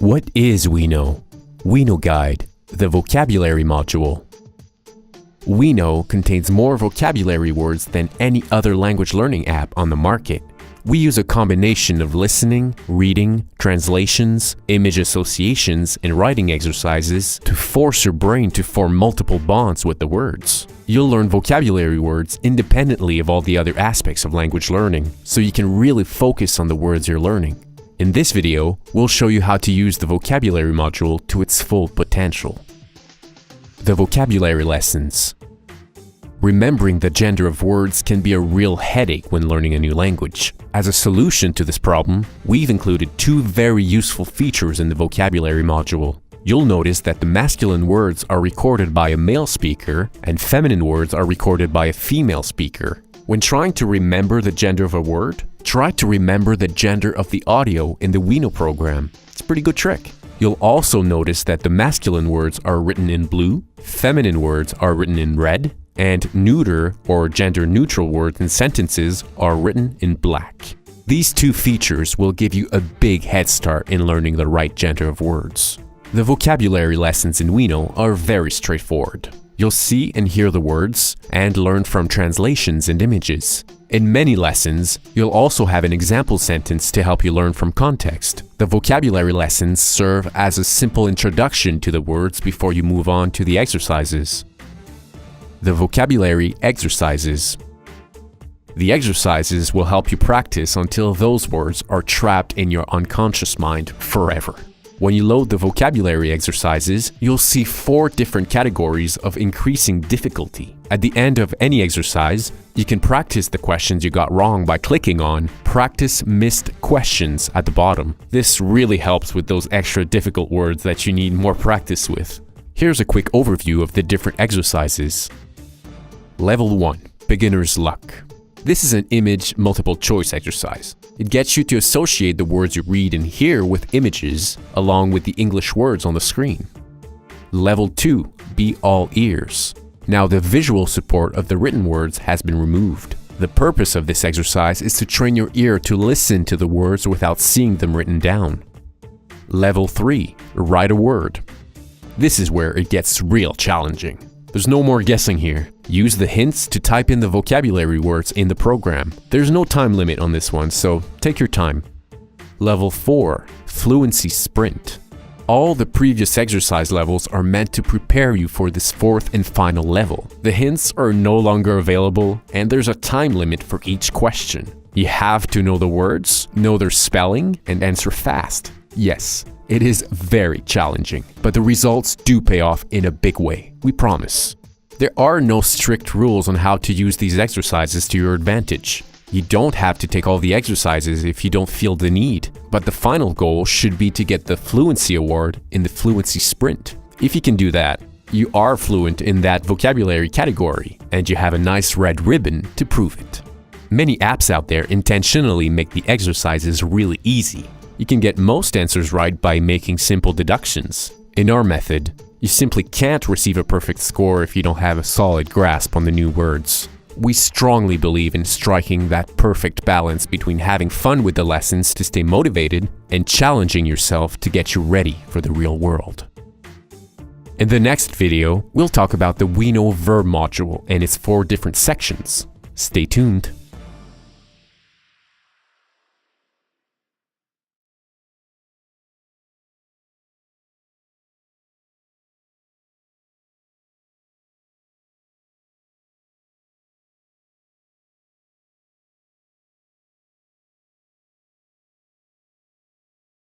What is OUINO? OUINO Guide, the vocabulary module. OUINO contains more vocabulary words than any other language learning app on the market. We use a combination of listening, reading, translations, image associations, and writing exercises to force your brain to form multiple bonds with the words. You'll learn vocabulary words independently of all the other aspects of language learning, so you can really focus on the words you're learning. In this video, we'll show you how to use the vocabulary module to its full potential. The vocabulary lessons. Remembering the gender of words can be a real headache when learning a new language. As a solution to this problem, we've included two very useful features in the vocabulary module. You'll notice that the masculine words are recorded by a male speaker and feminine words are recorded by a female speaker. When trying to remember the gender of a word, try to remember the gender of the audio in the OUINO program. It's a pretty good trick. You'll also notice that the masculine words are written in blue, feminine words are written in red, and neuter or gender-neutral words and sentences are written in black. These two features will give you a big head start in learning the right gender of words. The vocabulary lessons in OUINO are very straightforward. You'll see and hear the words and learn from translations and images. In many lessons, you'll also have an example sentence to help you learn from context. The vocabulary lessons serve as a simple introduction to the words before you move on to the exercises. The vocabulary exercises. The exercises will help you practice until those words are trapped in your unconscious mind forever. When you load the vocabulary exercises, you'll see 4 different categories of increasing difficulty. At the end of any exercise, you can practice the questions you got wrong by clicking on Practice Missed Questions at the bottom. This really helps with those extra difficult words that you need more practice with. Here's a quick overview of the different exercises. Level 1. Beginner's Luck. This is an image multiple choice exercise. It gets you to associate the words you read and hear with images, along with the English words on the screen. Level 2. Be all ears. Now the visual support of the written words has been removed. The purpose of this exercise is to train your ear to listen to the words without seeing them written down. Level 3. Write a word. This is where it gets real challenging. There's no more guessing here. Use the hints to type in the vocabulary words in the program. There's no time limit on this one, so take your time. Level 4. Fluency Sprint. All the previous exercise levels are meant to prepare you for this 4th and final level. The hints are no longer available, and there's a time limit for each question. You have to know the words, know their spelling, and answer fast. Yes, it is very challenging, but the results do pay off in a big way, we promise. There are no strict rules on how to use these exercises to your advantage. You don't have to take all the exercises if you don't feel the need, but the final goal should be to get the Fluency Award in the Fluency Sprint. If you can do that, you are fluent in that vocabulary category, and you have a nice red ribbon to prove it. Many apps out there intentionally make the exercises really easy. You can get most answers right by making simple deductions. In our method, you simply can't receive a perfect score if you don't have a solid grasp on the new words. We strongly believe in striking that perfect balance between having fun with the lessons to stay motivated and challenging yourself to get you ready for the real world. In the next video, we'll talk about the OUINO verb module and its 4 different sections. Stay tuned.